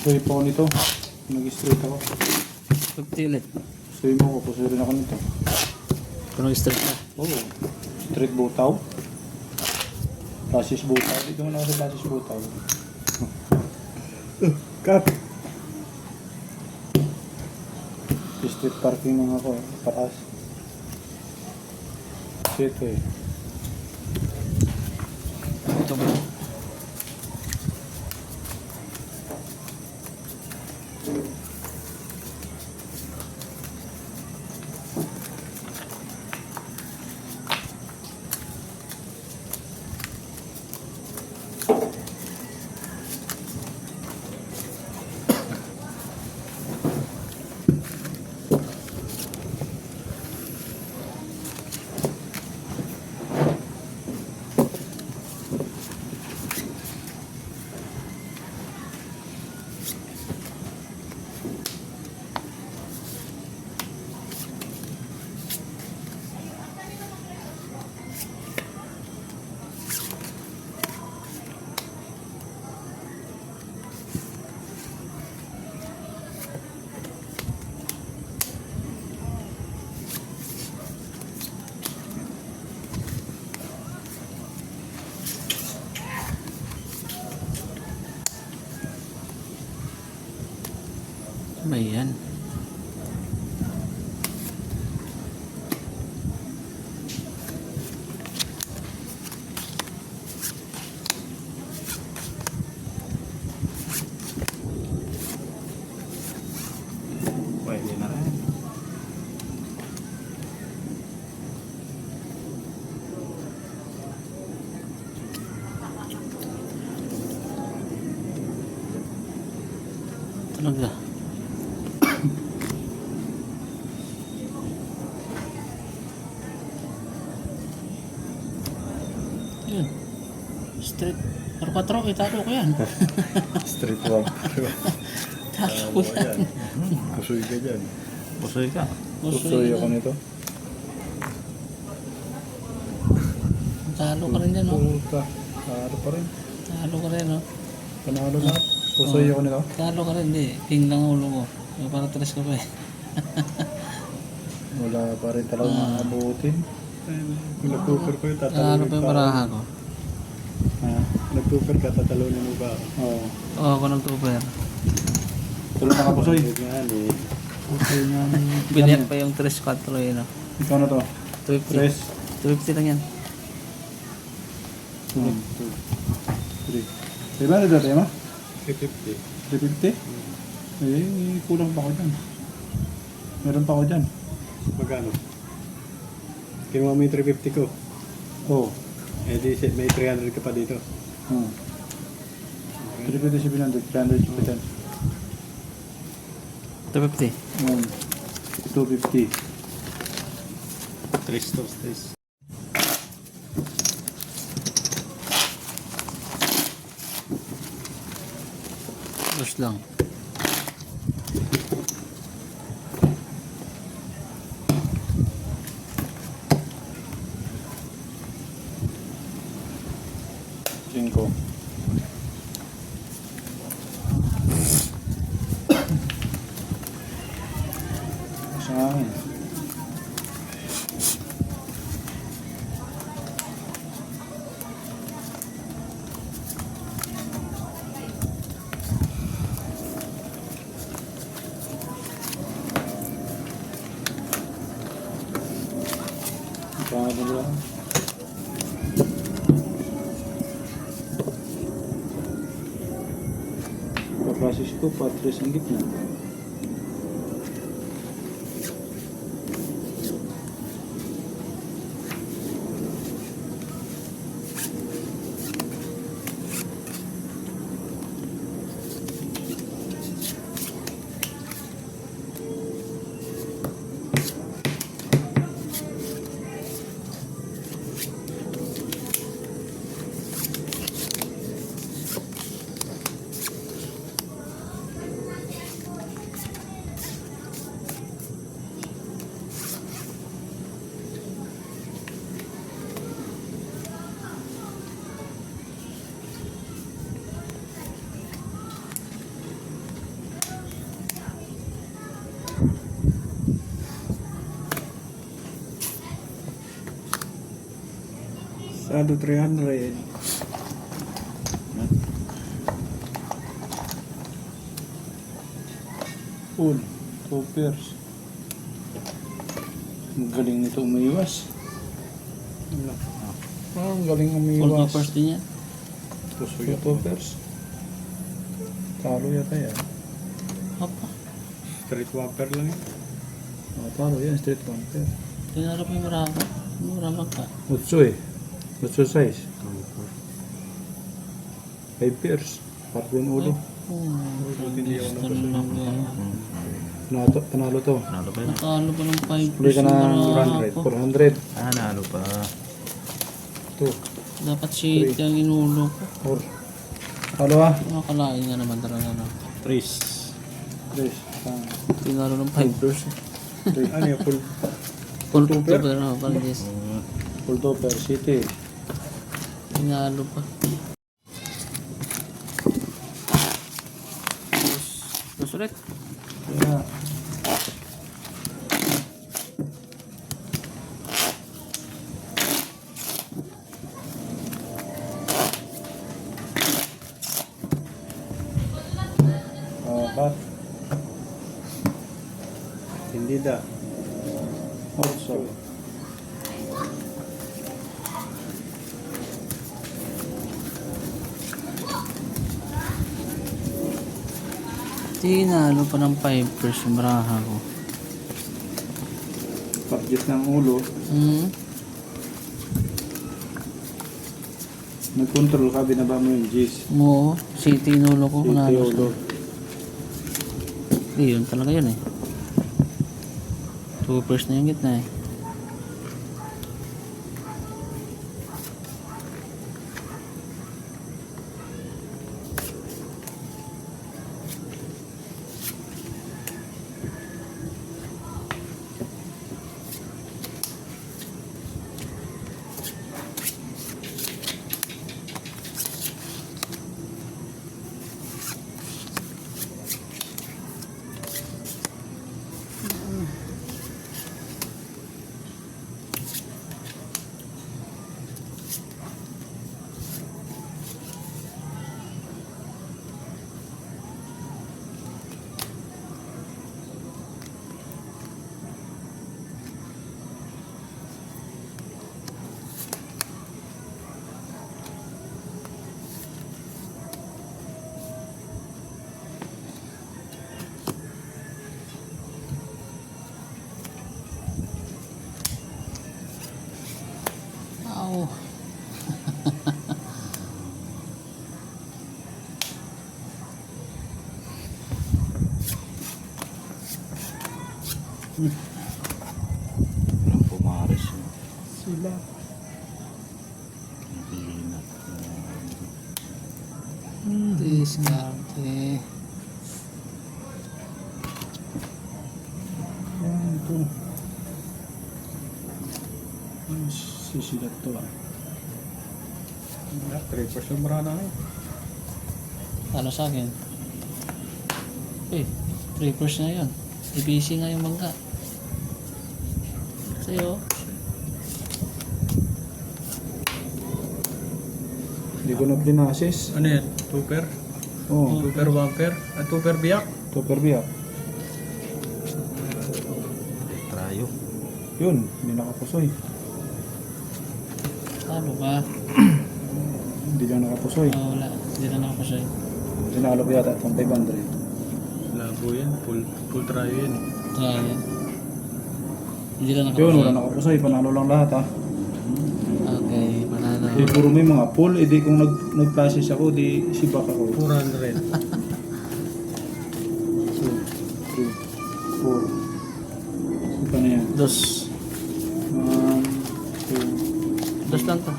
Pusoy po ako nito. Nag-straight ako. Pagtilit. Pusoy mo ko. Pusoy rin ako nito. Kung straight ka. Oo. Straight butaw. Basis butaw. Dito mo na ako sa basis butaw. Cut! Street parking mga ako. Patas. Shit eh. Ito ba? May yan. Pwede na rin. Tunog na. Yun. Straight. Pero italo ko yan. Straight walk. Talo ko yan. Pusoy ka dyan. Pusoy ka. Pusoy ako nito. Talo ka rin dyan, no? Puta. Talo pa rin. Talo ka rin, no? Panalo na. Pusoy ako nito. Talo ka rin, di. King lang ang ulo mo. Para tres ka pa eh. Wala pa rin talagang maabutin. Kung nag-cooper ko yung Talo tatalunin pa yung baraha ko. Ha? Nag-cooper ka, tatalunin mo ba? Oo. Oo, ako ng tuber. Tuloy na ka pusoy. Yan eh. Pusoy nga. Biniyak pa yung 3-4 yun, no? Ikaw na to. 250. Tres. 250 lang yan. 1, 2, 3. Diba na dati ma? 350. 350? Eh, kulang pa ako dyan. Meron pa ako dyan. Magkano? Kinuha mo yung 350 ko. Oo. Eh di may 300 ka pa dito. 350, 700, 300, 250. 250. 3 Terus lang. Cinco. Sa akin. Paano ba? Papasis ko, patres ang gitna. Sado 300. Full. 2 pairs. Ang galing nito umiwas. Ang galing Full umiwas. toppers din yan. Puso Full yun. 2 pairs. Talo yata yan. Apa. Street whopper lang yun. Talo yan. Straight 1 pair. Tinarap yung marami. Marami ka. Utso eh. Utso size. 5 pairs. Parte yung ulo. Hindi ako Gusto nila ba? Panalo to. Nalo pa yun. Natalo pa ng 5 Play ka ng 400. 400. Ah, nalo pa. 2. Dapat shit yung inulo ko. 4. Talo ah. Nakakalain nga naman talaga na. 3. Tinalo ng 5 pairs. Ano yung full? Full toppers na parang this. Full to per city. Tinalo pa. Terus ulit. Yeah. Ba? Hindi da. Also. Tinalo pa ng 5 pairs yung baraha ko. Pagkit ng ulo. Nag-control ka, binaba mo yung G's. Oo, city inulo ko. City Kunalo ulo. yun talaga yun eh. 2 pairs na yung gitna eh. Ow. Walang pumaris yun. Sila. Hina. Diskarte. Yan, ito. Sisilat to ah. Trippers yung marana ngayon. Talo sa akin. Eh, 3 pairs na yun. EPC nga yung mangga. Sa'yo. Hindi ko na plinasis. Ano yan? 2 pair? Oo. 2 pair, 1 pair? 2 pair biyak? Ito per biyak. Trayo. Yun, hindi nakapusoy. Talo ba? Hindi lang nakapusoy. Wala. Hindi na ako siya. Sinalo ko yata itong 500. Labo yan. Full try yan. Try yan. Hindi na ako Yun, wala nakapusoy. Panalo lang lahat ah. Okay, panalo. Puro may mga pool. Di kung nag-passes ako, di sibak ako. 400. 2, 3, 4. Saan pa na yan? Dos. 1, 2, Dos lang to.